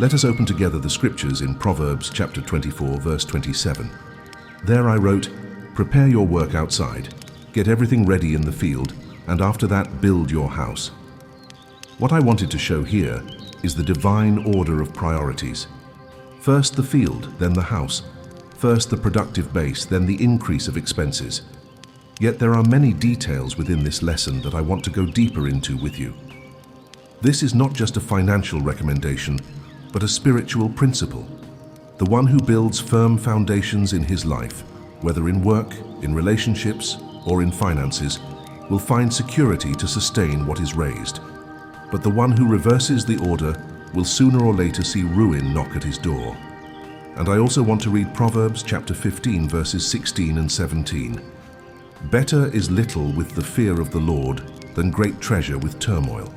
Let us open together the scriptures in Proverbs chapter 24, verse 27. There I wrote, "Prepare your work outside, get everything ready in the field, and after that build your house." What I wanted to show here is the divine order of priorities. First the field, then the house. First the productive base, then the increase of expenses. Yet there are many details within this lesson that I want to go deeper into with you. This is not just a financial recommendation, but a spiritual principle. The one who builds firm foundations in his life, whether in work, in relationships, or in finances, will find security to sustain what is raised. But the one who reverses the order will sooner or later see ruin knock at his door. And I also want to read Proverbs chapter 15, verses 16 and 17. Better is little with the fear of the Lord than great treasure with turmoil.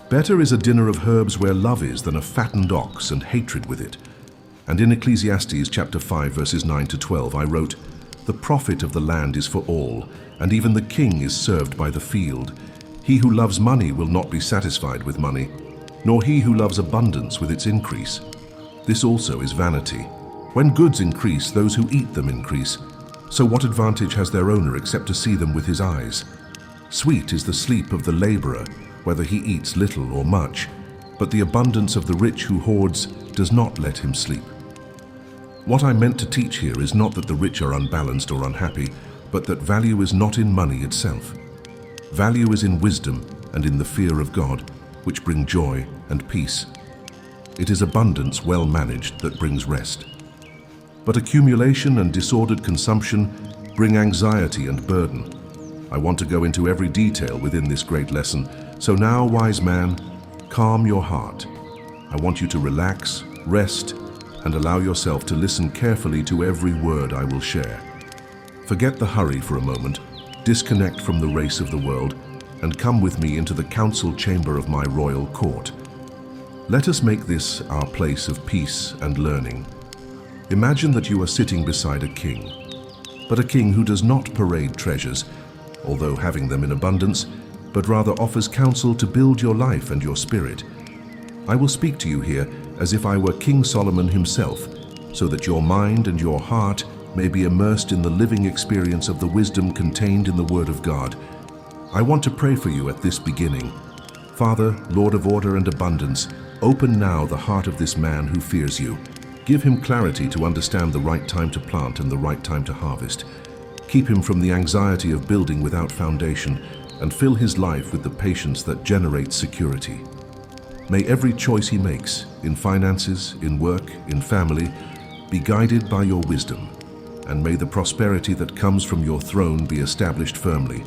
Better is a dinner of herbs where love is than a fattened ox and hatred with it. And in Ecclesiastes chapter 5, verses 9 to 12, I wrote, "The profit of the land is for all, and even the king is served by the field. He who loves money will not be satisfied with money, nor he who loves abundance with its increase. This also is vanity. When goods increase, those who eat them increase. So what advantage has their owner except to see them with his eyes? Sweet is the sleep of the laborer, whether he eats little or much, but the abundance of the rich who hoards does not let him sleep." What I meant to teach here is not that the rich are unbalanced or unhappy, but that value is not in money itself. Value is in wisdom and in the fear of God, which bring joy and peace. It is abundance well managed that brings rest. But accumulation and disordered consumption bring anxiety and burden. I want to go into every detail within this great lesson. So now, wise man, calm your heart. I want you to relax, rest, and allow yourself to listen carefully to every word I will share. Forget the hurry for a moment, disconnect from the race of the world, and come with me into the council chamber of my royal court. Let us make this our place of peace and learning. Imagine that you are sitting beside a king, but a king who does not parade treasures, although having them in abundance, but rather offers counsel to build your life and your spirit. I will speak to you here as if I were King Solomon himself, so that your mind and your heart may be immersed in the living experience of the wisdom contained in the Word of God. I want to pray for you at this beginning. Father, Lord of order and abundance, open now the heart of this man who fears you. Give him clarity to understand the right time to plant and the right time to harvest. Keep him from the anxiety of building without foundation, and fill his life with the patience that generates security. May every choice he makes, in finances, in work, in family, be guided by your wisdom, and may the prosperity that comes from your throne be established firmly,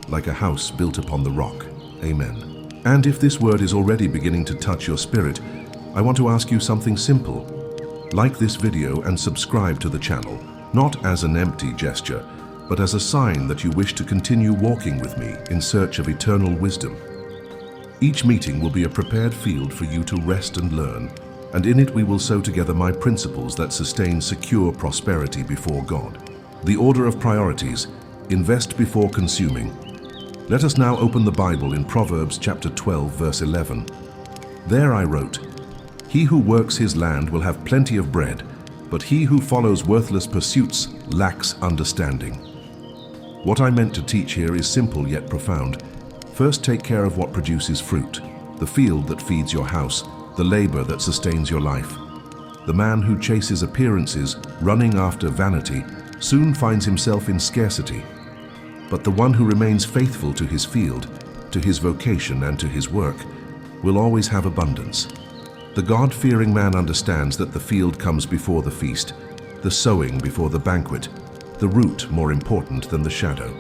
like a house built upon the rock. Amen. And if this word is already beginning to touch your spirit, I want to ask you something simple. Like this video and subscribe to the channel, not as an empty gesture, but as a sign that you wish to continue walking with me in search of eternal wisdom. Each meeting will be a prepared field for you to rest and learn, and in it we will sow together my principles that sustain secure prosperity before God. The order of priorities: invest before consuming. Let us now open the Bible in Proverbs chapter 12, verse 11. There I wrote, "He who works his land will have plenty of bread, but he who follows worthless pursuits lacks understanding." What I meant to teach here is simple yet profound. First, take care of what produces fruit, the field that feeds your house, the labor that sustains your life. The man who chases appearances, running after vanity, soon finds himself in scarcity. But the one who remains faithful to his field, to his vocation and to his work, will always have abundance. The God-fearing man understands that the field comes before the feast, the sowing before the banquet, the root more important than the shadow.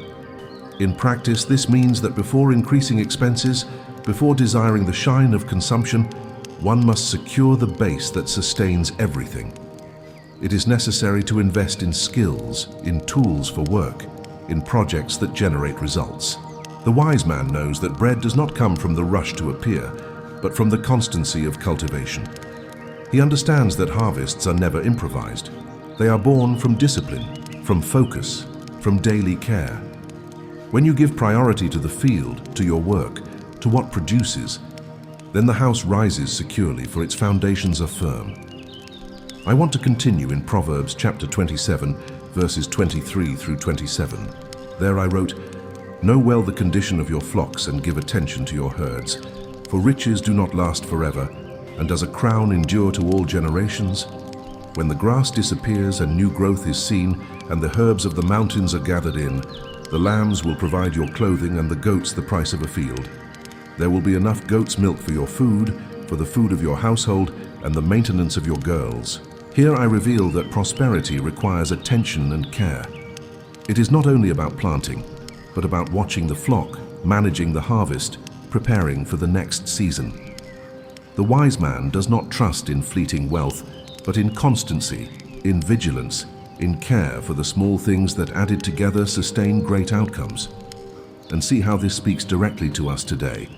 In practice, this means that before increasing expenses, before desiring the shine of consumption, one must secure the base that sustains everything. It is necessary to invest in skills, in tools for work, in projects that generate results. The wise man knows that bread does not come from the rush to appear, but from the constancy of cultivation. He understands that harvests are never improvised. They are born from discipline, from focus, from daily care. When you give priority to the field, to your work, to what produces, Then the house rises securely, for its foundations are firm. I want to continue in Proverbs chapter 27, verses 23 through 27. There I wrote, "Know well the condition of your flocks and give attention to your herds, for riches do not last forever, and does a crown endure to all generations? When the grass disappears and new growth is seen, and the herbs of the mountains are gathered in, the lambs will provide your clothing and the goats the price of a field. There will be enough goat's milk for your food, for the food of your household, and the maintenance of your girls." Here I reveal that prosperity requires attention and care. It is not only about planting, but about watching the flock, managing the harvest, preparing for the next season. The wise man does not trust in fleeting wealth, but in constancy, in vigilance, in care for the small things that added together sustain great outcomes. And see how this speaks directly to us today.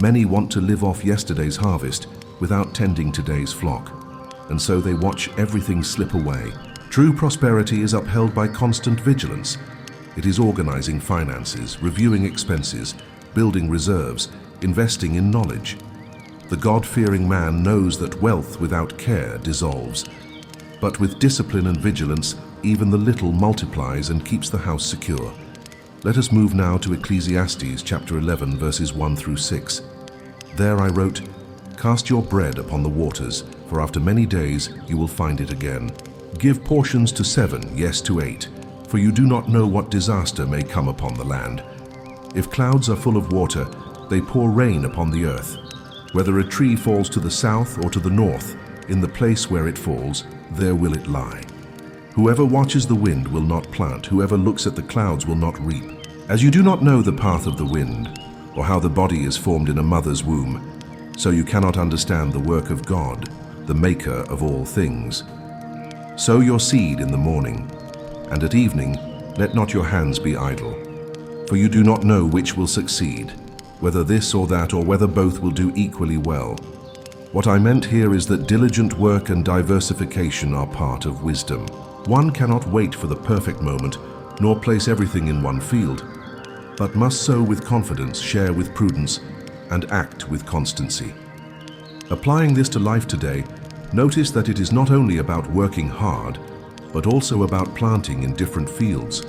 Many want to live off yesterday's harvest without tending today's flock, and so they watch everything slip away. True prosperity is upheld by constant vigilance. It is organizing finances, reviewing expenses, building reserves, investing in knowledge. The God-fearing man knows that wealth without care dissolves. But with discipline and vigilance, even the little multiplies and keeps the house secure. Let us move now to Ecclesiastes chapter 11, verses 1 through 6. There I wrote, "Cast your bread upon the waters, for after many days you will find it again. Give portions to 7, yes, to 8, for you do not know what disaster may come upon the land. If clouds are full of water, they pour rain upon the earth. Whether a tree falls to the south or to the north, in the place where it falls, there will it lie. Whoever watches the wind will not plant, whoever looks at the clouds will not reap. As you do not know the path of the wind, or how the body is formed in a mother's womb, so you cannot understand the work of God, the maker of all things. Sow your seed in the morning, and at evening let not your hands be idle. For you do not know which will succeed, whether this or that, or whether both will do equally well. What I meant here is that diligent work and diversification are part of wisdom. One cannot wait for the perfect moment, nor place everything in one field, but must sow with confidence, share with prudence, and act with constancy. Applying this to life today, notice that it is not only about working hard, but also about planting in different fields,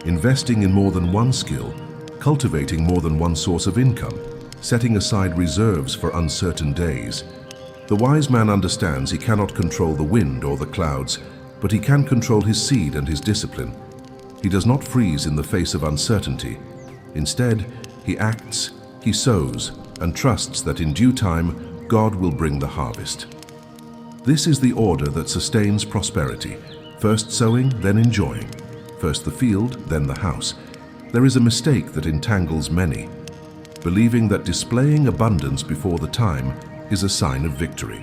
investing in more than one skill, cultivating more than one source of income, setting aside reserves for uncertain days. The wise man understands he cannot control the wind or the clouds, but he can control his seed and his discipline. He does not freeze in the face of uncertainty. Instead, he acts, he sows, and trusts that in due time, God will bring the harvest. This is the order that sustains prosperity. First sowing, then enjoying. First the field, then the house. There is a mistake that entangles many, believing that displaying abundance before the time is a sign of victory.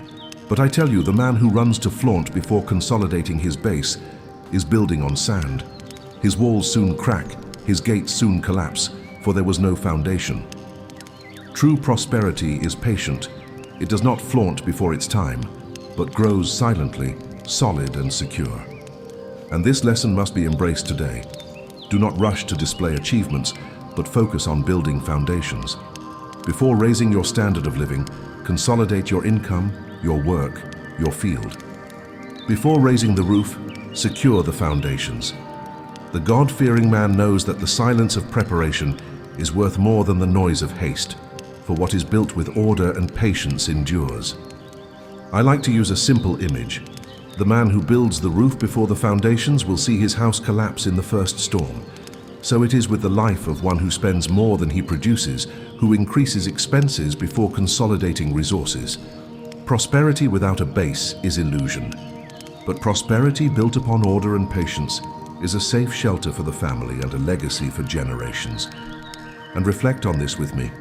But I tell you, the man who runs to flaunt before consolidating his base is building on sand. His walls soon crack, his gates soon collapse, for there was no foundation. True prosperity is patient. It does not flaunt before its time, but grows silently, solid and secure. And this lesson must be embraced today. Do not rush to display achievements, but focus on building foundations. Before raising your standard of living, consolidate your income, your work, your field. Before raising the roof, secure the foundations. The God-fearing man knows that the silence of preparation is worth more than the noise of haste, for what is built with order and patience endures. I like to use a simple image. The man who builds the roof before the foundations will see his house collapse in the first storm. So it is with the life of one who spends more than he produces, who increases expenses before consolidating resources. Prosperity without a base is illusion, but prosperity built upon order and patience is a safe shelter for the family and a legacy for generations. And reflect on this with me.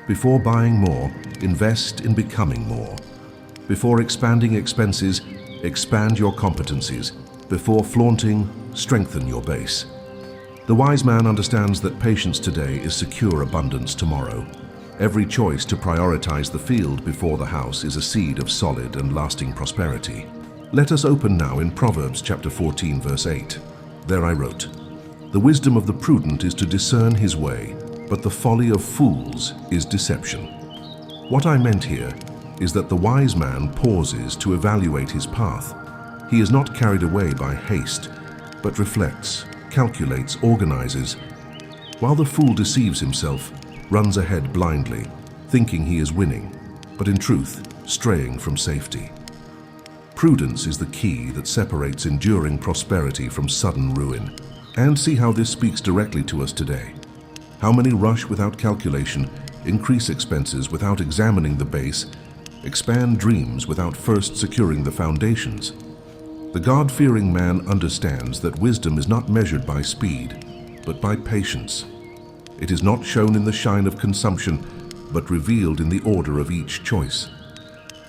Before buying more, invest in becoming more. Before expanding expenses, expand your competencies. Before flaunting, strengthen your base. The wise man understands that patience today is secure abundance tomorrow. Every choice to prioritize the field before the house is a seed of solid and lasting prosperity. Let us open now in Proverbs chapter 14, verse 8. There I wrote, "The wisdom of the prudent is to discern his way, but the folly of fools is deception." What I meant here is that the wise man pauses to evaluate his path. He is not carried away by haste, but reflects, calculates, organizes, while the fool deceives himself, runs ahead blindly, thinking he is winning, but in truth, straying from safety. Prudence is the key that separates enduring prosperity from sudden ruin. And see how this speaks directly to us today. How many rush without calculation, increase expenses without examining the base, expand dreams without first securing the foundations. The God-fearing man understands that wisdom is not measured by speed, but by patience. It is not shown in the shine of consumption, but revealed in the order of each choice.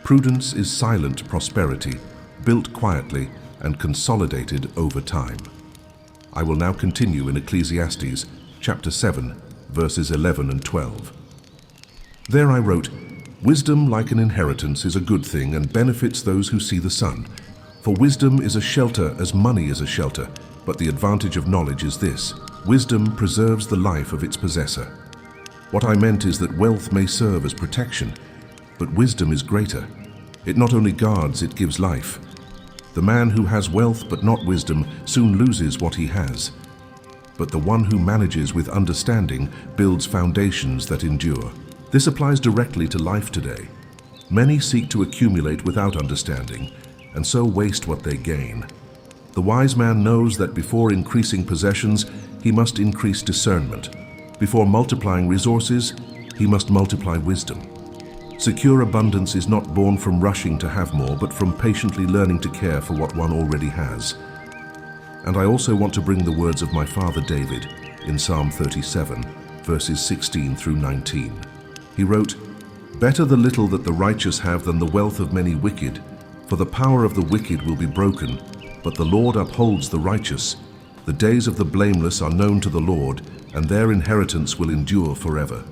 Prudence is silent prosperity, built quietly and consolidated over time. I will now continue in Ecclesiastes chapter 7, verses 11 and 12. There I wrote, "Wisdom like an inheritance is a good thing and benefits those who see the sun. For wisdom is a shelter as money is a shelter, but the advantage of knowledge is this: wisdom preserves the life of its possessor." What I meant is that wealth may serve as protection, but wisdom is greater. It not only guards, it gives life. The man who has wealth but not wisdom soon loses what he has. But the one who manages with understanding builds foundations that endure. This applies directly to life today. Many seek to accumulate without understanding, and so waste what they gain. The wise man knows that before increasing possessions, he must increase discernment. Before multiplying resources, he must multiply wisdom. Secure abundance is not born from rushing to have more, but from patiently learning to care for what one already has. And I also want to bring the words of my father David in Psalm 37, verses 16 through 19. He wrote, "Better the little that the righteous have than the wealth of many wicked, for the power of the wicked will be broken, but the Lord upholds the righteous. The days of the blameless are known to the Lord, and their inheritance will endure forever.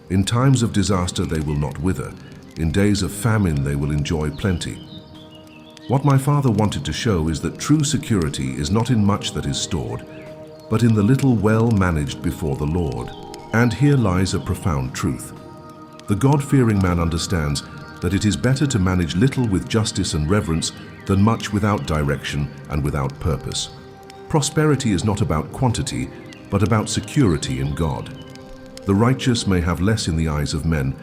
In times of disaster they will not wither. In days of famine they will enjoy plenty." What my father wanted to show is that true security is not in much that is stored, but in the little well managed before the Lord. And here lies a profound truth. The God-fearing man understands that it is better to manage little with justice and reverence than much without direction and without purpose. Prosperity is not about quantity, but about security in God. The righteous may have less in the eyes of men,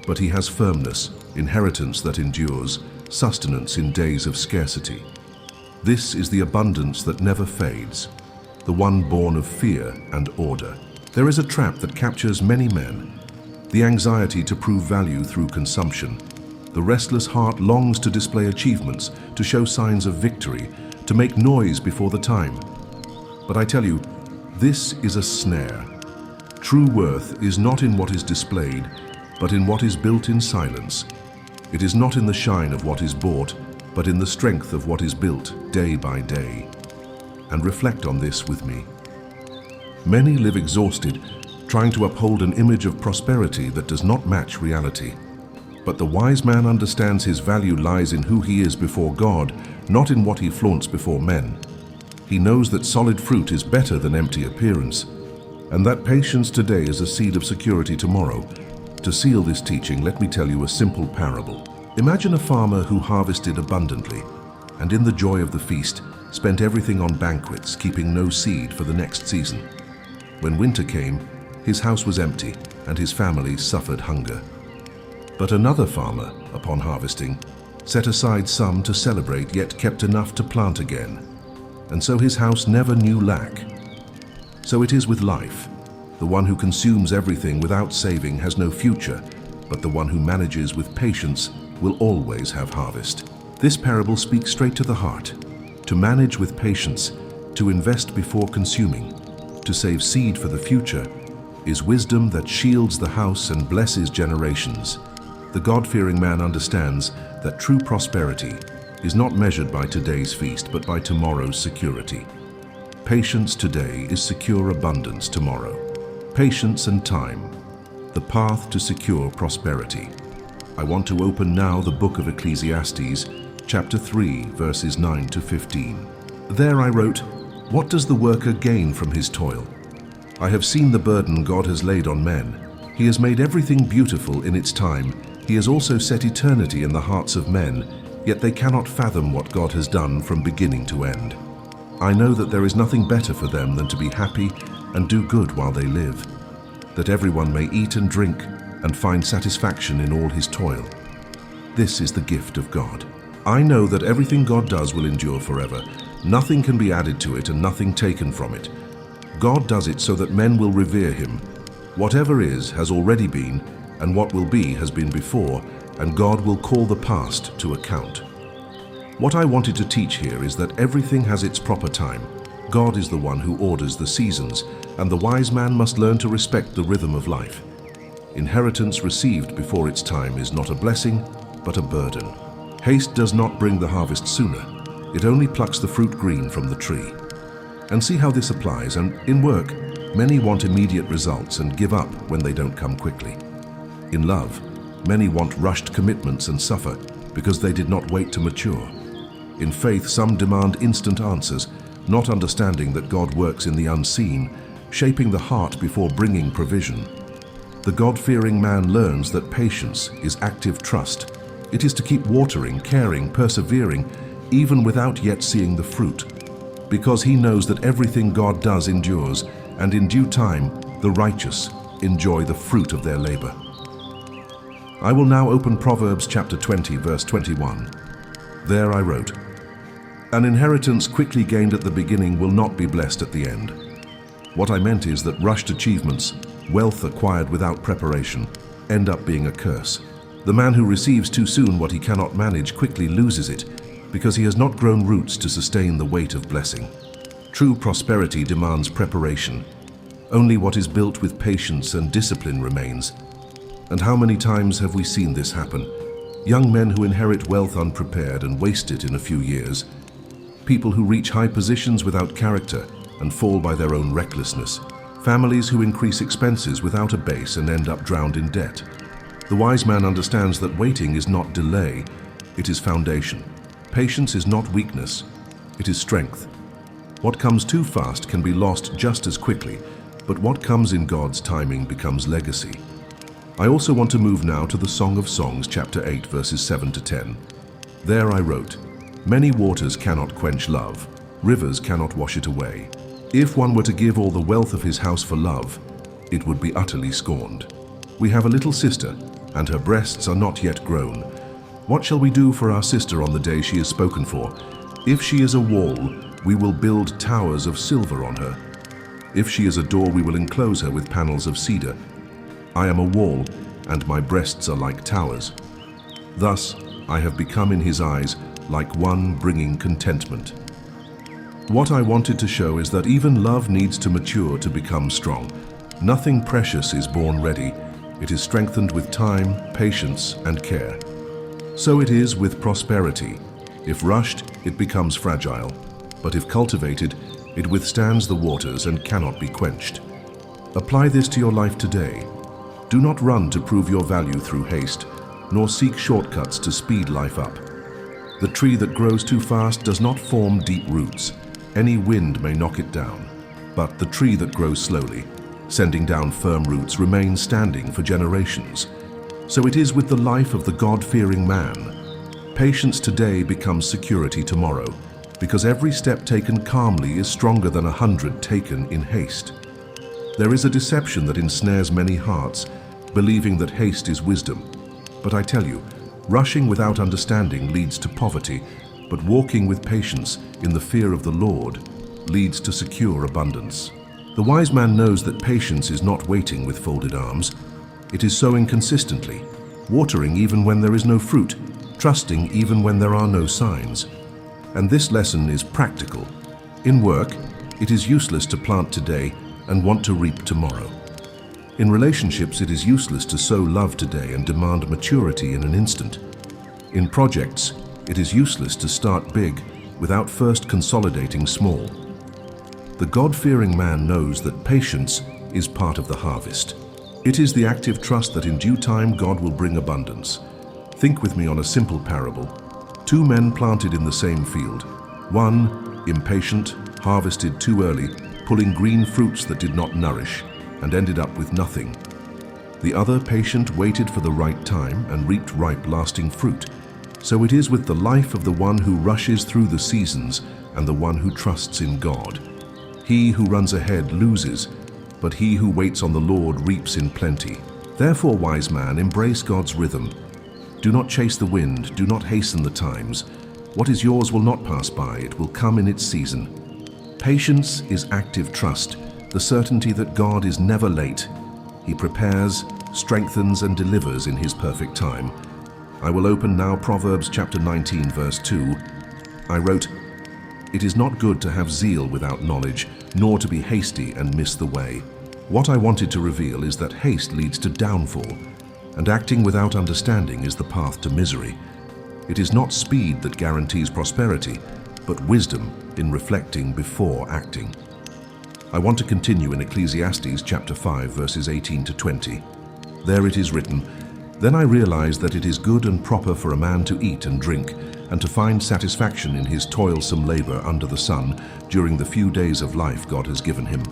but he has firmness, inheritance that endures, sustenance in days of scarcity. This is the abundance that never fades, the one born of fear and order. There is a trap that captures many men: the anxiety to prove value through consumption. The restless heart longs to display achievements, to show signs of victory, to make noise before the time. But I tell you, this is a snare. True worth is not in what is displayed, but in what is built in silence. It is not in the shine of what is bought, but in the strength of what is built day by day. And reflect on this with me. Many live exhausted, trying to uphold an image of prosperity that does not match reality. But the wise man understands his value lies in who he is before God, not in what he flaunts before men. He knows that solid fruit is better than empty appearance, and that patience today is a seed of security tomorrow. To seal this teaching, let me tell you a simple parable. Imagine a farmer who harvested abundantly, and in the joy of the feast, spent everything on banquets, keeping no seed for the next season. When winter came, his house was empty, and his family suffered hunger. But another farmer, upon harvesting, set aside some to celebrate, yet kept enough to plant again. And so his house never knew lack. So it is with life. The one who consumes everything without saving has no future, but the one who manages with patience will always have harvest. This parable speaks straight to the heart. To manage with patience, to invest before consuming, to save seed for the future, is wisdom that shields the house and blesses generations. The God-fearing man understands that true prosperity is not measured by today's feast, but by tomorrow's security. Patience today is secure abundance tomorrow. Patience and time, the path to secure prosperity. I want to open now the book of Ecclesiastes, chapter 3, verses 9 to 15. There I wrote, "What does the worker gain from his toil? I have seen the burden God has laid on men. He has made everything beautiful in its time, He has also set eternity in the hearts of men, yet they cannot fathom what God has done from beginning to end. I know that there is nothing better for them than to be happy and do good while they live, that everyone may eat and drink and find satisfaction in all his toil. This is the gift of God. I know that everything God does will endure forever. Nothing can be added to it and nothing taken from it. God does it so that men will revere him. Whatever is has already been, and what will be has been before, and God will call the past to account. What I wanted to teach here is that everything has its proper time. God is the one who orders the seasons, and the wise man must learn to respect the rhythm of life. Inheritance received before its time is not a blessing, but a burden. Haste does not bring the harvest sooner. It only plucks the fruit green from the tree. And see how this applies, and in work, many want immediate results and give up when they don't come quickly. In love, many want rushed commitments and suffer because they did not wait to mature. In faith, some demand instant answers, not understanding that God works in the unseen, shaping the heart before bringing provision. The God-fearing man learns that patience is active trust. It is to keep watering, caring, persevering, even without yet seeing the fruit, because he knows that everything God does endures, and in due time, the righteous enjoy the fruit of their labor. I will now open Proverbs chapter 20, verse 21. There I wrote, "An inheritance quickly gained at the beginning will not be blessed at the end." What I meant is that rushed achievements, wealth acquired without preparation, end up being a curse. The man who receives too soon what he cannot manage quickly loses it, because he has not grown roots to sustain the weight of blessing. True prosperity demands preparation. Only what is built with patience and discipline remains. And how many times have we seen this happen? Young men who inherit wealth unprepared and waste it in a few years. People who reach high positions without character and fall by their own recklessness. Families who increase expenses without a base and end up drowned in debt. The wise man understands that waiting is not delay, it is foundation. Patience is not weakness, it is strength. What comes too fast can be lost just as quickly, but what comes in God's timing becomes legacy. I also want to move now to the Song of Songs, chapter 8, verses 7 to 10. There I wrote, "Many waters cannot quench love, rivers cannot wash it away. If one were to give all the wealth of his house for love, it would be utterly scorned. We have a little sister, and her breasts are not yet grown. What shall we do for our sister on the day she is spoken for? If she is a wall, we will build towers of silver on her. If she is a door, we will enclose her with panels of cedar. I am a wall, and my breasts are like towers. Thus I have become in his eyes like one bringing contentment." What I wanted to show is that even love needs to mature to become strong. Nothing precious is born ready. It is strengthened with time, patience, and care. So it is with prosperity. If rushed, it becomes fragile, but if cultivated, it withstands the waters and cannot be quenched. Apply this to your life today. Do not run to prove your value through haste, nor seek shortcuts to speed life up. The tree that grows too fast does not form deep roots. Any wind may knock it down, but the tree that grows slowly, sending down firm roots, remains standing for generations. So it is with the life of the God-fearing man. Patience today becomes security tomorrow, because every step taken calmly is stronger than 100 taken in haste. There is a deception that ensnares many hearts, believing that haste is wisdom. But I tell you, rushing without understanding leads to poverty, but walking with patience in the fear of the Lord leads to secure abundance. The wise man knows that patience is not waiting with folded arms. It is sowing consistently, watering even when there is no fruit, trusting even when there are no signs. And this lesson is practical. In work, it is useless to plant today and want to reap tomorrow. In relationships, it is useless to sow love today and demand maturity in an instant. In projects, it is useless to start big without first consolidating small. The God-fearing man knows that patience is part of the harvest. It is the active trust that in due time God will bring abundance. Think with me on a simple parable. Two men planted in the same field. One, impatient, harvested too early, pulling green fruits that did not nourish, and ended up with nothing. The other, patient, waited for the right time and reaped ripe, lasting fruit. So it is with the life of the one who rushes through the seasons and the one who trusts in God. He who runs ahead loses, but he who waits on the Lord reaps in plenty. Therefore, wise man, embrace God's rhythm. Do not chase the wind, do not hasten the times. What is yours will not pass by, it will come in its season. Patience is active trust, the certainty that God is never late. He prepares, strengthens, and delivers in His perfect time. I will open now Proverbs chapter 19, verse 2. I wrote, "It is not good to have zeal without knowledge, nor to be hasty and miss the way." What I wanted to reveal is that haste leads to downfall, and acting without understanding is the path to misery. It is not speed that guarantees prosperity, but wisdom in reflecting before acting. I want to continue in Ecclesiastes chapter 5, verses 18 to 20. There it is written, "Then I realized that it is good and proper for a man to eat and drink, and to find satisfaction in his toilsome labor under the sun during the few days of life God has given him,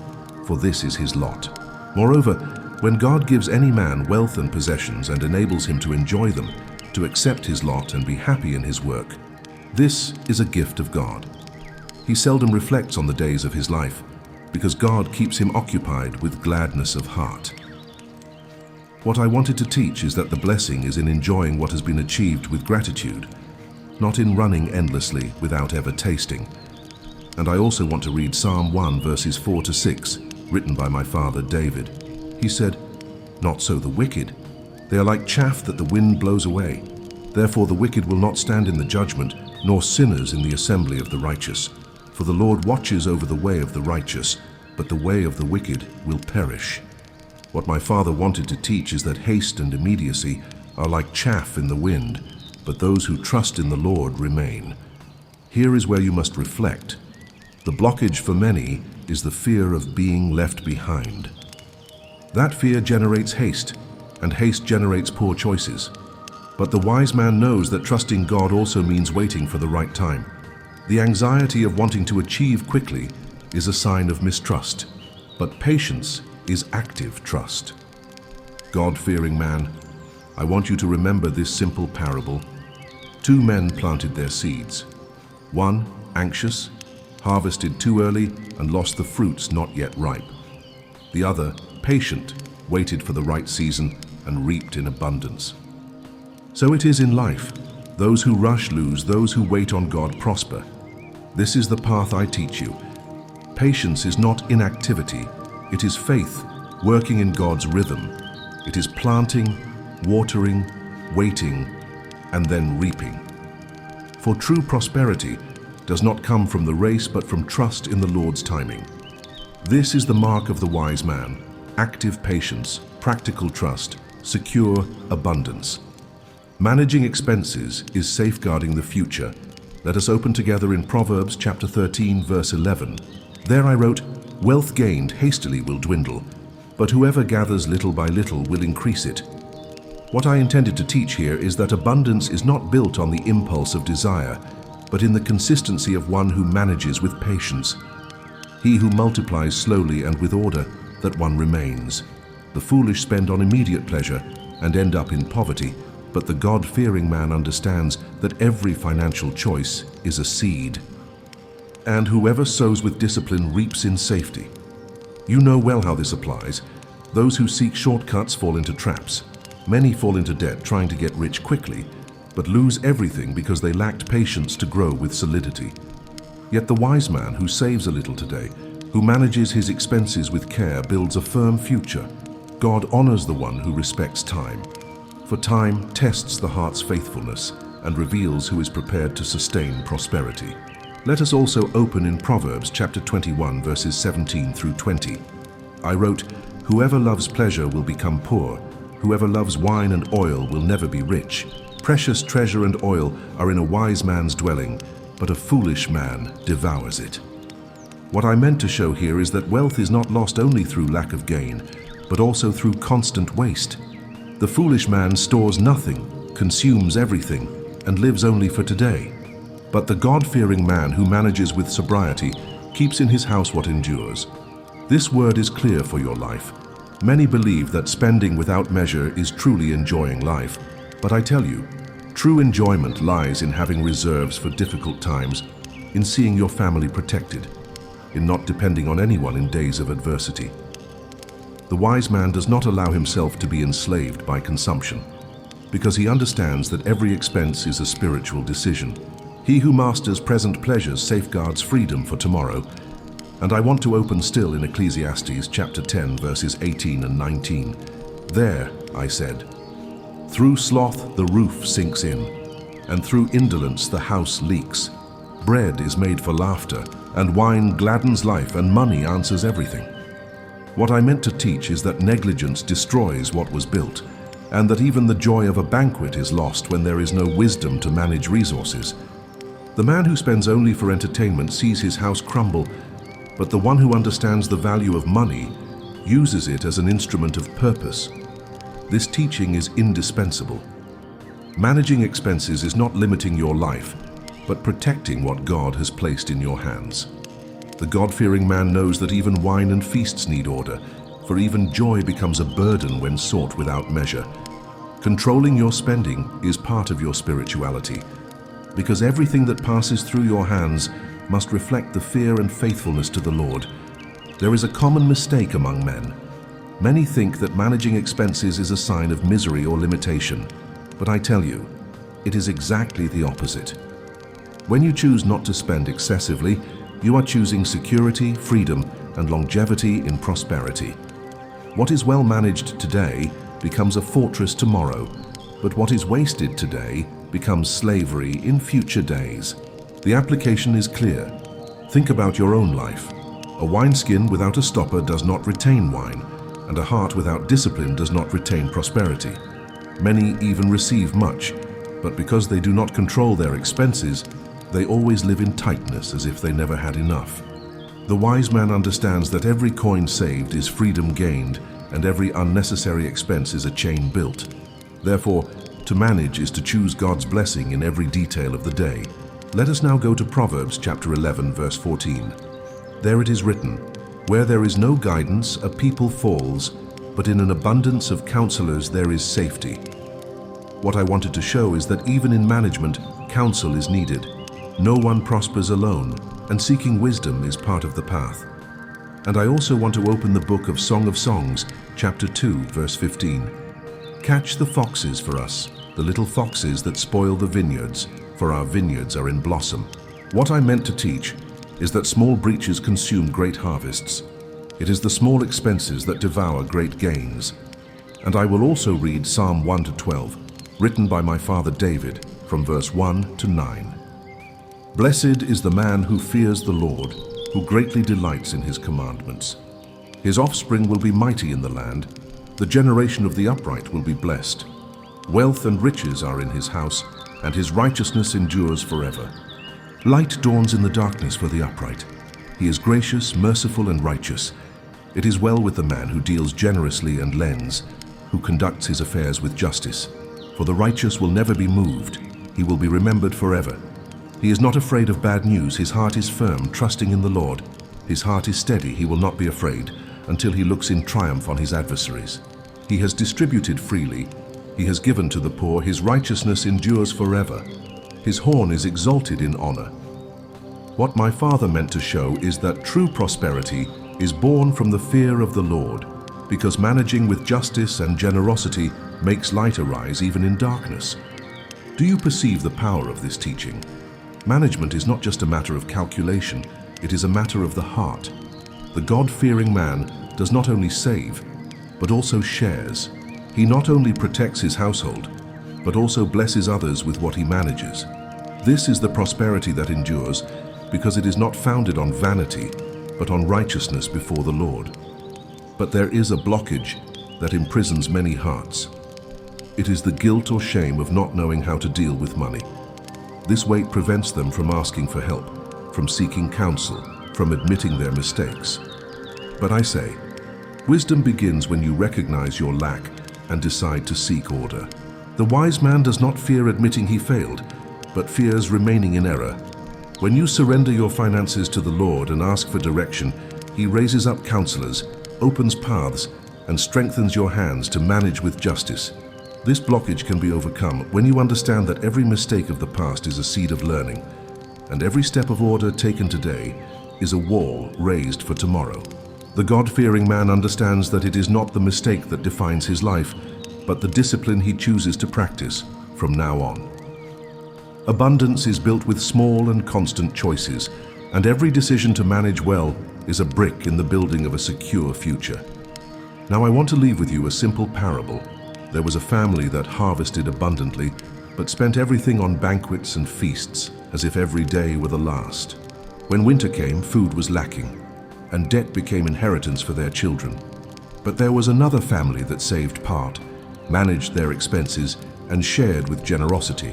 for this is his lot. Moreover, when God gives any man wealth and possessions and enables him to enjoy them, to accept his lot and be happy in his work, this is a gift of God. He seldom reflects on the days of his life, because God keeps him occupied with gladness of heart." What I wanted to teach is that the blessing is in enjoying what has been achieved with gratitude, not in running endlessly without ever tasting. And I also want to read Psalm 1 verses 4 to 6, written by my father David. He said, "Not so the wicked. They are like chaff that the wind blows away. Therefore the wicked will not stand in the judgment, nor sinners in the assembly of the righteous. For the Lord watches over the way of the righteous, but the way of the wicked will perish." What my father wanted to teach is that haste and immediacy are like chaff in the wind, but those who trust in the Lord remain. Here is where you must reflect. The blockage for many is the fear of being left behind. That fear generates haste, and haste generates poor choices. But the wise man knows that trusting God also means waiting for the right time. The anxiety of wanting to achieve quickly is a sign of mistrust, but patience is active trust. God-fearing man, I want you to remember this simple parable. 2 men planted their seeds. One, anxious, harvested too early and lost the fruits not yet ripe. The other, patient, waited for the right season and reaped in abundance. So it is in life. Those who rush lose, those who wait on God prosper. This is the path I teach you. Patience is not inactivity. It is faith, working in God's rhythm. It is planting, watering, waiting, and then reaping. For true prosperity does not come from the race, but from trust in the Lord's timing. This is the mark of the wise man: active patience, practical trust, secure abundance. Managing expenses is safeguarding the future. Let us open together in Proverbs chapter 13, verse 11. There I wrote, "Wealth gained hastily will dwindle, but whoever gathers little by little will increase it." What I intended to teach here is that abundance is not built on the impulse of desire, but in the consistency of one who manages with patience. He who multiplies slowly and with order, that one remains. The foolish spend on immediate pleasure and end up in poverty, but the God-fearing man understands that every financial choice is a seed. And whoever sows with discipline reaps in safety. You know well how this applies. Those who seek shortcuts fall into traps. Many fall into debt trying to get rich quickly, but lose everything because they lacked patience to grow with solidity. Yet the wise man who saves a little today, who manages his expenses with care, builds a firm future. God honors the one who respects time. For time tests the heart's faithfulness and reveals who is prepared to sustain prosperity. Let us also open in Proverbs chapter 21, verses 17 through 20. I wrote, "Whoever loves pleasure will become poor. Whoever loves wine and oil will never be rich. Precious treasure and oil are in a wise man's dwelling, but a foolish man devours it." What I meant to show here is that wealth is not lost only through lack of gain, but also through constant waste. The foolish man stores nothing, consumes everything, and lives only for today. But the God-fearing man who manages with sobriety keeps in his house what endures. This word is clear for your life. Many believe that spending without measure is truly enjoying life, but I tell you, true enjoyment lies in having reserves for difficult times, in seeing your family protected, in not depending on anyone in days of adversity. The wise man does not allow himself to be enslaved by consumption, because he understands that every expense is a spiritual decision. He who masters present pleasures safeguards freedom for tomorrow. And I want to open still in Ecclesiastes chapter 10, verses 18 and 19. There, I said, through sloth the roof sinks in, and through indolence the house leaks. Bread is made for laughter, and wine gladdens life, and money answers everything. What I meant to teach is that negligence destroys what was built, and that even the joy of a banquet is lost when there is no wisdom to manage resources. The man who spends only for entertainment sees his house crumble, but the one who understands the value of money uses it as an instrument of purpose. This teaching is indispensable. Managing expenses is not limiting your life, but protecting what God has placed in your hands. The God-fearing man knows that even wine and feasts need order, for even joy becomes a burden when sought without measure. Controlling your spending is part of your spirituality, because everything that passes through your hands must reflect the fear and faithfulness to the Lord. There is a common mistake among men. Many think that managing expenses is a sign of misery or limitation, but I tell you, it is exactly the opposite. When you choose not to spend excessively, you are choosing security, freedom, and longevity in prosperity. What is well managed today becomes a fortress tomorrow, but what is wasted today becomes slavery in future days. The application is clear. Think about your own life. A wineskin without a stopper does not retain wine, and a heart without discipline does not retain prosperity. Many even receive much, but because they do not control their expenses, they always live in tightness as if they never had enough. The wise man understands that every coin saved is freedom gained, and every unnecessary expense is a chain built. Therefore, to manage is to choose God's blessing in every detail of the day. Let us now go to Proverbs chapter 11, verse 14. There it is written, "Where there is no guidance, a people falls, but in an abundance of counselors there is safety." What I wanted to show is that even in management, counsel is needed. No one prospers alone, and seeking wisdom is part of the path. And I also want to open the book of Song of Songs, chapter 2, verse 15. Catch the foxes for us, the little foxes that spoil the vineyards, for our vineyards are in blossom. What I meant to teach is that small breaches consume great harvests. It is the small expenses that devour great gains. And I will also read Psalm 1 to 12, written by my father David, from verse 1 to 9. Blessed is the man who fears the Lord, who greatly delights in his commandments. His offspring will be mighty in the land. The generation of the upright will be blessed. Wealth and riches are in his house, and his righteousness endures forever. Light dawns in the darkness for the upright. He is gracious, merciful, and righteous. It is well with the man who deals generously and lends, who conducts his affairs with justice. For the righteous will never be moved. He will be remembered forever. He is not afraid of bad news. His heart is firm, trusting in the Lord. His heart is steady. He will not be afraid until he looks in triumph on his adversaries. He has distributed freely. He has given to the poor. His righteousness endures forever. His horn is exalted in honor. What my father meant to show is that true prosperity is born from the fear of the Lord, because managing with justice and generosity makes light arise even in darkness. Do you perceive the power of this teaching? Management is not just a matter of calculation, it is a matter of the heart. The God-fearing man does not only save, but also shares. He not only protects his household, but also blesses others with what he manages. This is the prosperity that endures, because it is not founded on vanity, but on righteousness before the Lord. But there is a blockage that imprisons many hearts. It is the guilt or shame of not knowing how to deal with money. This weight prevents them from asking for help, from seeking counsel, from admitting their mistakes. But I say, wisdom begins when you recognize your lack and decide to seek order. The wise man does not fear admitting he failed, but fears remaining in error. When you surrender your finances to the Lord and ask for direction, He raises up counselors, opens paths, and strengthens your hands to manage with justice. This blockage can be overcome when you understand that every mistake of the past is a seed of learning, and every step of order taken today is a wall raised for tomorrow. The God-fearing man understands that it is not the mistake that defines his life, but the discipline he chooses to practice from now on. Abundance is built with small and constant choices, and every decision to manage well is a brick in the building of a secure future. Now I want to leave with you a simple parable. There was a family that harvested abundantly, but spent everything on banquets and feasts, as if every day were the last. When winter came, food was lacking, and debt became inheritance for their children. But there was another family that saved part, managed their expenses, and shared with generosity.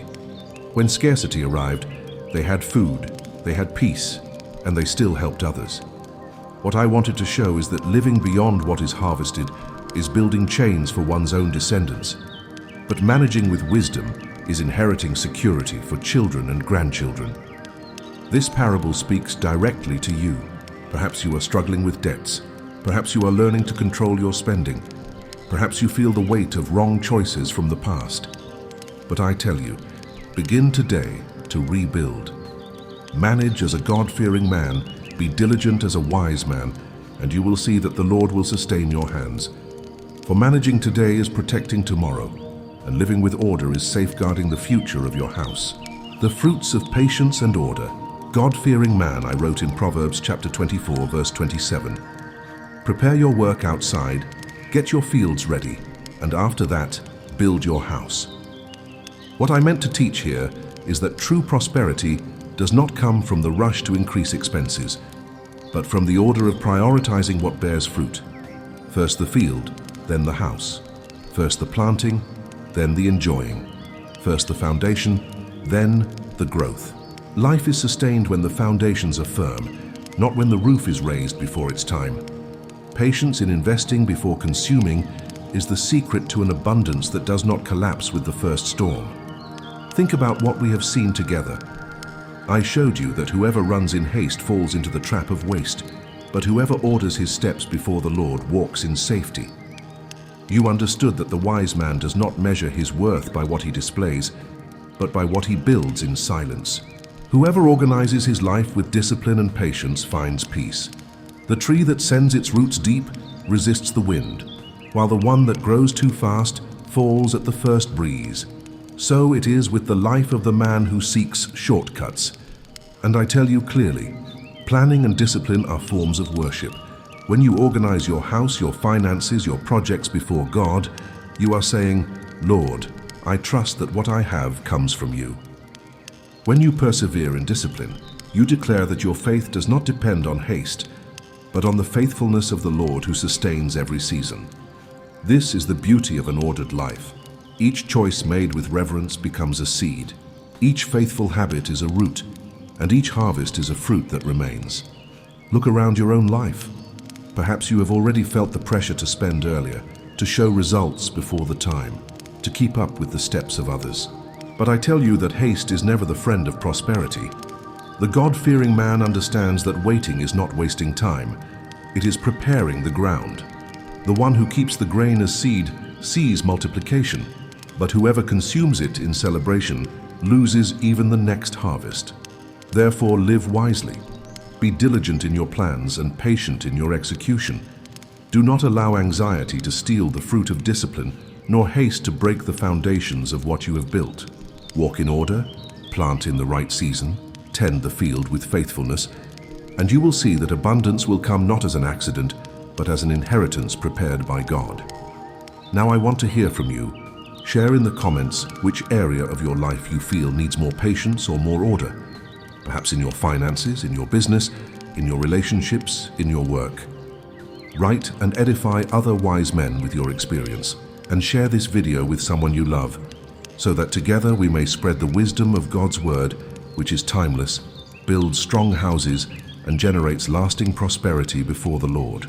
When scarcity arrived, they had food, they had peace, and they still helped others. What I wanted to show is that living beyond what is harvested is building chains for one's own descendants. But managing with wisdom is inheriting security for children and grandchildren. This parable speaks directly to you. Perhaps you are struggling with debts. Perhaps you are learning to control your spending. Perhaps you feel the weight of wrong choices from the past. But I tell you, begin today to rebuild. Manage as a God-fearing man, be diligent as a wise man, and you will see that the Lord will sustain your hands. For managing today is protecting tomorrow, and living with order is safeguarding the future of your house. The fruits of patience and order. God-fearing man, I wrote in Proverbs chapter 24, verse 27. Prepare your work outside, get your fields ready, and after that, build your house. What I meant to teach here is that true prosperity does not come from the rush to increase expenses, but from the order of prioritizing what bears fruit. First the field, then the house. First the planting, then the enjoying. First the foundation, then the growth. Life is sustained when the foundations are firm, not when the roof is raised before its time. Patience in investing before consuming is the secret to an abundance that does not collapse with the first storm. Think about what we have seen together. I showed you that whoever runs in haste falls into the trap of waste, but whoever orders his steps before the Lord walks in safety. You understood that the wise man does not measure his worth by what he displays, but by what he builds in silence. Whoever organizes his life with discipline and patience finds peace. The tree that sends its roots deep resists the wind, while the one that grows too fast falls at the first breeze. So it is with the life of the man who seeks shortcuts. And I tell you clearly, planning and discipline are forms of worship. When you organize your house, your finances, your projects before God, you are saying, Lord, I trust that what I have comes from you. When you persevere in discipline, you declare that your faith does not depend on haste, but on the faithfulness of the Lord who sustains every season. This is the beauty of an ordered life. Each choice made with reverence becomes a seed. Each faithful habit is a root, and each harvest is a fruit that remains. Look around your own life. Perhaps you have already felt the pressure to spend earlier, to show results before the time, to keep up with the steps of others. But I tell you that haste is never the friend of prosperity. The God-fearing man understands that waiting is not wasting time. It is preparing the ground. The one who keeps the grain as seed sees multiplication, but whoever consumes it in celebration loses even the next harvest. Therefore, live wisely. Be diligent in your plans and patient in your execution. Do not allow anxiety to steal the fruit of discipline, nor haste to break the foundations of what you have built. Walk in order, plant in the right season, tend the field with faithfulness, and you will see that abundance will come not as an accident, but as an inheritance prepared by God. Now I want to hear from you. Share in the comments which area of your life you feel needs more patience or more order. Perhaps in your finances, in your business, in your relationships, in your work. Write and edify other wise men with your experience, and share this video with someone you love, so that together we may spread the wisdom of God's word, which is timeless, builds strong houses, and generates lasting prosperity before the Lord.